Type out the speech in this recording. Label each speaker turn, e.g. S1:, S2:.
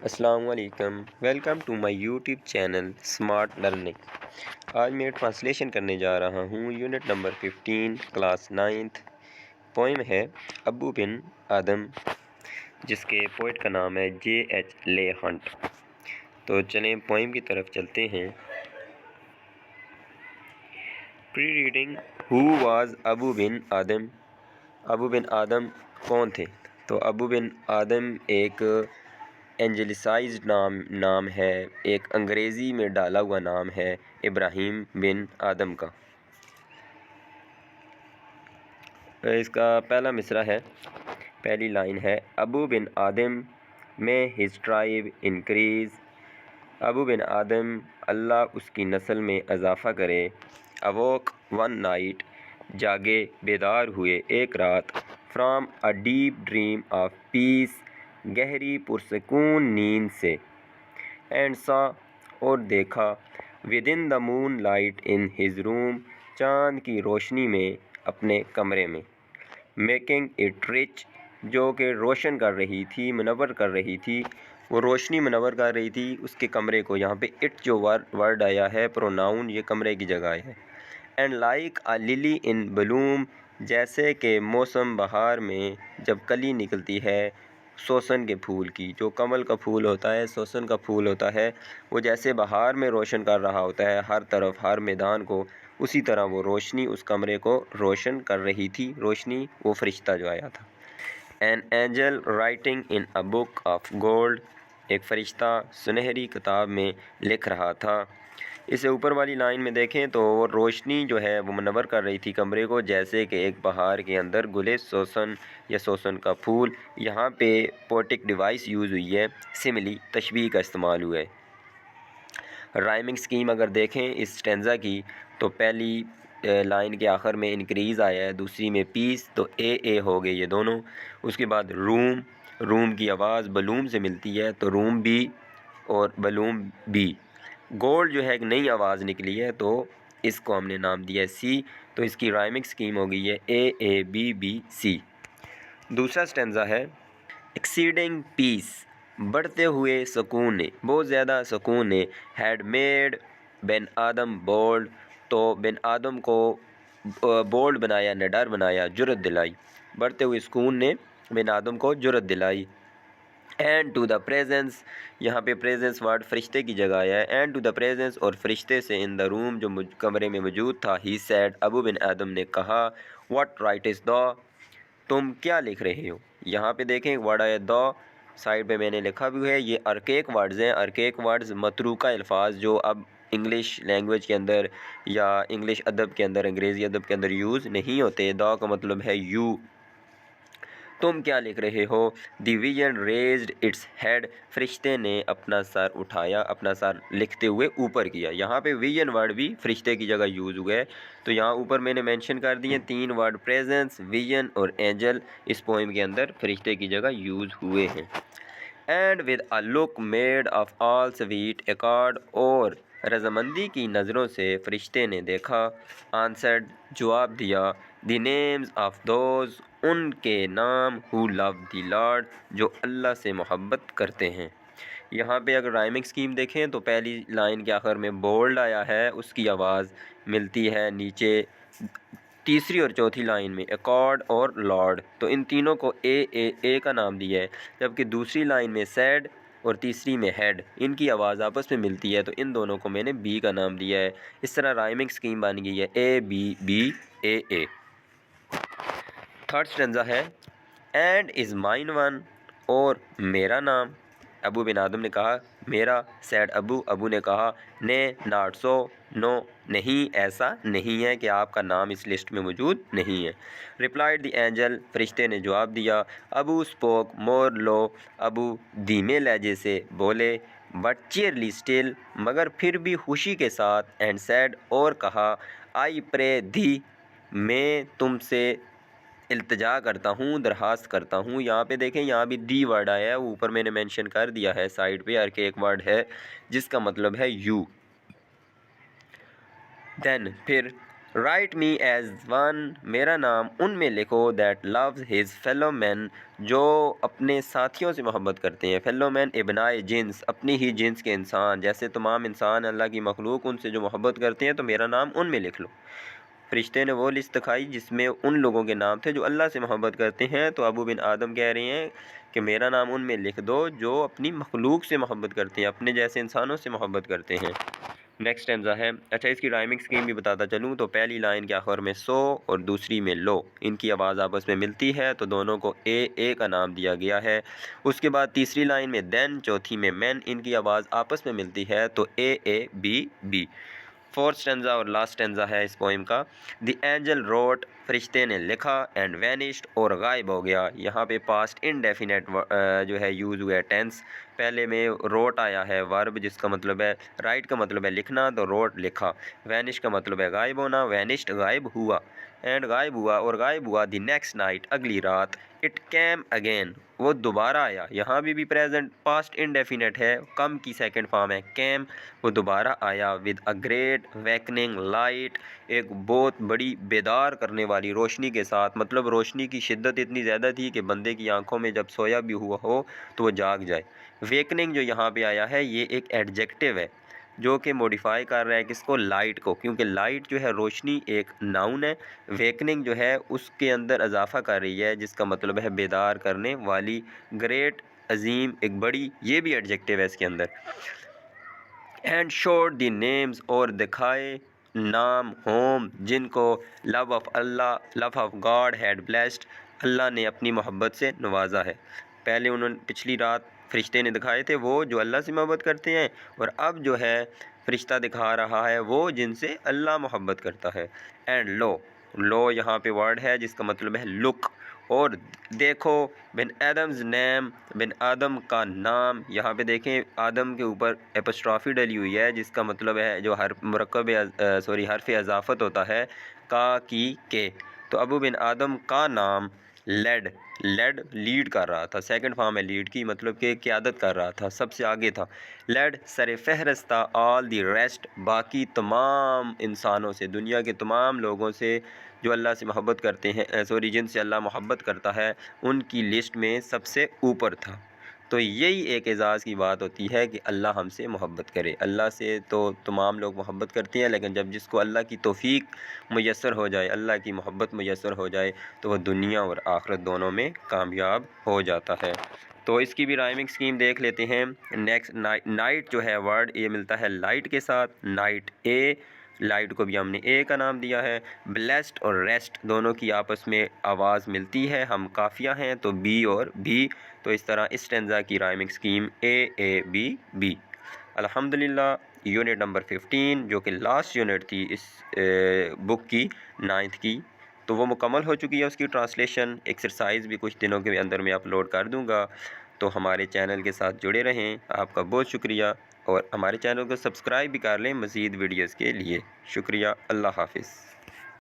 S1: السلام علیکم، welcome to my YouTube channel smart learning. آج میں ٹرانسلیشن کرنے جا رہا ہوں unit number 15 class 9th۔ Poem ہے ابو بن آدم، جس کے پوئٹ کا نام ہے J.H. لے ہنٹ۔ تو چلیں پوئم کی طرف چلتے ہیں۔ پری ریڈنگ ہو واز ابو بن آدم؟ ابو بن آدم کون تھے؟ تو ابو بن آدم ایک اینجلسائزڈ نام ہے، ایک انگریزی میں ڈالا ہوا نام ہے ابراہیم بن آدم کا۔ اس کا پہلا مصرع ہے، پہلی لائن ہے ابو بن آدم میں ہز ٹرائب انکریز۔ ابو بن آدم اللہ اس کی نسل میں اضافہ کرے۔ اووک ون نائٹ جاگے بیدار ہوئے ایک رات۔ From a deep dream of peace گہری پرسکون نیند سے۔ اینڈ سا اور دیکھا with in the moon light in his room چاند کی روشنی میں اپنے کمرے میں۔ میکنگ اٹ رچ جو کہ روشن کر رہی تھی، منور کر رہی تھی، وہ روشنی منور کر رہی تھی اس کے کمرے کو۔ یہاں پہ اٹ جو ورڈ آیا ہے پروناؤن، یہ کمرے کی جگہ ہے۔ اینڈ لائک اے للی ان بلوم جیسے کہ موسم بہار میں جب کلی نکلتی ہے سوسن کے پھول کی، جو کمل کا پھول ہوتا ہے، سوسن کا پھول ہوتا ہے، وہ جیسے بہار میں روشن کر رہا ہوتا ہے ہر طرف ہر میدان کو، اسی طرح وہ روشنی اس کمرے کو روشن کر رہی تھی۔ روشنی وہ فرشتہ جو آیا تھا۔ An angel writing in a book of gold ایک فرشتہ سنہری کتاب میں لکھ رہا تھا۔ اسے اوپر والی لائن میں دیکھیں تو وہ روشنی جو ہے وہ منور کر رہی تھی کمرے کو، جیسے کہ ایک بہار کے اندر گلے سوسن یا سوسن کا پھول۔ یہاں پہ پوئٹک ڈیوائس یوز ہوئی ہے، سملی تشبیہ کا استعمال ہوا ہے۔ رائمنگ سکیم اگر دیکھیں اس سٹینزا کی تو پہلی لائن کے آخر میں انکریز آیا ہے، دوسری میں پیس، تو اے ہو گئے یہ دونوں۔ اس کے بعد روم، روم کی آواز بلوم سے ملتی ہے تو روم بی اور بلوم بی۔ گولڈ جو ہے ایک نئی آواز نکلی ہے تو اس کو ہم نے نام دیا ہے سی، تو اس کی رائمنگ سکیم ہو گئی ہے اے بی بی سی۔ دوسرا سٹینزا ہے ایکسیڈنگ پیس بڑھتے ہوئے سکون نے، بہت زیادہ سکون نے، had made bin Adam bold تو بن آدم کو بولڈ بنایا، نڈر بنایا، جرأت دلائی۔ بڑھتے ہوئے سکون نے بن آدم کو جرأت دلائی۔ اینڈ ٹو دا پریزنس، یہاں پہ پریزنس ورڈ فرشتے کی جگہ آیا ہے۔ اینڈ ٹو دا پریزنس اور فرشتے سے ان دا روم جو کمرے میں موجود تھا، ہی سیڈ ابو بن آدم نے کہا واٹ رائٹس دا، تم کیا لکھ رہے ہو؟ یہاں پہ دیکھیں ورڈ آیا دا، سائڈ پہ میں نے لکھا بھی ہے، یہ ارکیک ورڈز ہیں۔ ارکیک ورڈز متروکہ الفاظ جو اب انگلش لینگویج کے اندر یا انگلش ادب کے اندر، انگریزی ادب کے اندر یوز نہیں ہوتے۔ دا کا مطلب ہے یو، تم کیا لکھ رہے ہو؟ The vision raised its head, فرشتے نے اپنا سر اٹھایا، اپنا سر لکھتے ہوئے اوپر کیا۔ یہاں پہ ویژن ورڈ بھی فرشتے کی جگہ یوز ہوئے ہے، تو یہاں اوپر میں نے مینشن کر دیے 3 ورڈ پریزنس، ویژن اور اینجل اس پوئم کے اندر فرشتے کی جگہ یوز ہوئے ہیں۔ And with a look made of all sweet accord اور رضامندی کی نظروں سے فرشتے نے دیکھا، آنسرڈ جواب دیا، دی نیمز آف دوز ان کے نام، ہو لو دی لارڈ جو اللہ سے محبت کرتے ہیں۔ یہاں پہ اگر رائمنگ سکیم دیکھیں تو پہلی لائن کے آخر میں بولڈ آیا ہے، اس کی آواز ملتی ہے نیچے تیسری اور چوتھی لائن میں ایکارڈ اور لارڈ، تو ان تینوں کو اے کا نام دیا ہے، جبکہ دوسری لائن میں سیڈ اور تیسری میں ہیڈ، ان کی آواز آپس میں ملتی ہے تو ان دونوں کو میں نے بی کا نام دیا ہے۔ اس طرح رائمنگ سکیم بن گئی ہے A B B A. Third stanza ہے اینڈ از مائن ون اور میرا نام، ابو بن آدم نے کہا میرا، سیڈ ابو، ابو نے کہا نے ناٹ سو، نو نہیں، ایسا نہیں ہے کہ آپ کا نام اس لسٹ میں موجود نہیں ہے۔ ریپلائڈ دی اینجل، فرشتے نے جواب دیا، ابو اسپوک مور لو، ابو دھیمے لہجے سے بولے، بٹ چیئرلی اسٹل مگر پھر بھی خوشی کے ساتھ، اینڈ سیڈ اور کہا آئی پرے دی میں تم سے التجا کرتا ہوں، درخواست کرتا ہوں۔ یہاں پہ دیکھیں یہاں بھی دی ورڈ آیا ہے، اوپر میں نے مینشن کر دیا ہے سائڈ پہ ایک ورڈ ہے جس کا مطلب ہے یو۔ دین پھر رائٹ می ایز ون، میرا نام ان میں لکھو دیٹ لوز ہز فیلو مین، جو اپنے ساتھیوں سے محبت کرتے ہیں. فیلو مین ابنائے جنس، اپنی ہی جنس کے انسان، جیسے تمام انسان اللہ کی مخلوق ان سے جو محبت کرتے ہیں تو میرا نام ان میں لکھ لو. فرشتے نے وہ لسٹ دکھائی جس میں ان لوگوں کے نام تھے جو اللہ سے محبت کرتے ہیں. تو ابو بن آدم کہہ رہے ہیں کہ میرا نام ان میں لکھ دو جو اپنی مخلوق سے محبت کرتے ہیں، اپنے جیسے انسانوں سے محبت کرتے ہیں. نیکسٹ ٹینزا ہے. اچھا اس کی رائمنگ سکیم بھی بتاتا چلوں تو پہلی لائن کے آخر میں سو اور دوسری میں لو، ان کی آواز آپس میں ملتی ہے تو دونوں کو اے کا نام دیا گیا ہے. اس کے بعد تیسری لائن میں دین، چوتھی میں مین، ان کی آواز آپس میں ملتی ہے تو اے بی. فورتھ اسٹینزا اور لاسٹ اسٹینزا ہے اس پوئم کا. دی اینجل روٹ، فرشتے نے لکھا، اینڈ وینشڈ اور غائب ہو گیا. یہاں پہ پاسٹ انڈیفینیٹ جو ہے یوز ہوا ہے ٹینس. پہلے میں روٹ آیا ہے ورب جس کا مطلب ہے رائٹ کا مطلب ہے لکھنا، تو روٹ لکھا. وینش کا مطلب ہے غائب ہونا، وینشڈ غائب ہوا، اینڈ غائب ہوا اور غائب ہوا دی نیکسٹ نائٹ، اگلی رات. اٹ کیم اگین، وہ دوبارہ آیا. یہاں بھی پریزنٹ پاسٹ انڈیفینیٹ ہے، کم کی سیکنڈ فارم ہے کیم، وہ دوبارہ آیا. ود اے گریٹ ویکننگ لائٹ، ایک بہت بڑی بیدار کرنے والی روشنی کے ساتھ. مطلب روشنی کی شدت اتنی زیادہ تھی کہ بندے کی آنکھوں میں جب سویا بھی ہوا ہو تو وہ جاگ جائے. ویکننگ جو یہاں پہ آیا ہے یہ ایک ایڈجیکٹیو ہے جو کہ موڈیفائی کر رہا ہے کس کو، لائٹ کو، کیونکہ لائٹ جو ہے روشنی ایک ناؤن ہے. ویکننگ جو ہے اس کے اندر اضافہ کر رہی ہے جس کا مطلب ہے بیدار کرنے والی. گریٹ عظیم، ایک بڑی، یہ بھی ایڈجیکٹیو ہے اس کے اندر. اینڈ شوڈ دی نیمز، اور دکھائے نام، ہوم جن کو love of Allah, love of God had blessed, اللہ نے اپنی محبت سے نوازا ہے. پہلے پچھلی رات فرشتے نے دکھائے تھے وہ جو اللہ سے محبت کرتے ہیں، اور اب جو ہے فرشتہ دکھا رہا ہے وہ جن سے اللہ محبت کرتا ہے. اینڈ لو یہاں پہ ورڈ ہے جس کا مطلب ہے لک، اور دیکھو بن آدمز نیم، بن آدم کا نام. یہاں پہ دیکھیں آدم کے اوپر اپسٹرافی ڈلی ہوئی ہے جس کا مطلب ہے جو حرف اضافت ہوتا ہے کا کی کے. تو ابو بن آدم کا نام لیڈ لیڈ کر رہا تھا، سیکنڈ فارم ہے لیڈ کی، مطلب کہ قیادت کر رہا تھا، سب سے آگے تھا. لیڈ سر فہرست تھا آل دی ریسٹ، باقی تمام انسانوں سے، دنیا کے تمام لوگوں سے جو اللہ سے محبت کرتے ہیں جن سے اللہ محبت کرتا ہے ان کی لسٹ میں سب سے اوپر تھا. تو یہی ایک اعزاز کی بات ہوتی ہے کہ اللہ ہم سے محبت کرے. اللہ سے تو تمام لوگ محبت کرتے ہیں، لیکن جب جس کو اللہ کی توفیق میسر ہو جائے، اللہ کی محبت میسر ہو جائے تو وہ دنیا اور آخرت دونوں میں کامیاب ہو جاتا ہے. تو اس کی بھی رائمنگ سکیم دیکھ لیتے ہیں. نیکسٹ نائٹ جو ہے ورڈ یہ ملتا ہے لائٹ کے ساتھ، نائٹ لائٹ کو بھی ہم نے اے کا نام دیا ہے. بلیسڈ اور ریسٹ دونوں کی آپس میں آواز ملتی ہے، ہم قافیہ ہیں تو بی اور بھی. تو اس طرح اس اسٹینزا کی رائمنگ سکیم اے بی. الحمدللہ یونٹ نمبر 15 جو کہ لاسٹ یونٹ تھی اس بک کی 9th کی، تو وہ مکمل ہو چکی ہے. اس کی ٹرانسلیشن ایکسرسائز بھی کچھ دنوں کے اندر میں اپلوڈ کر دوں گا. تو ہمارے چینل کے ساتھ جڑے رہیں. آپ کا بہت شکریہ، اور ہمارے چینل کو سبسکرائب بھی کر لیں مزید ویڈیوز کے لیے. شکریہ. اللہ حافظ.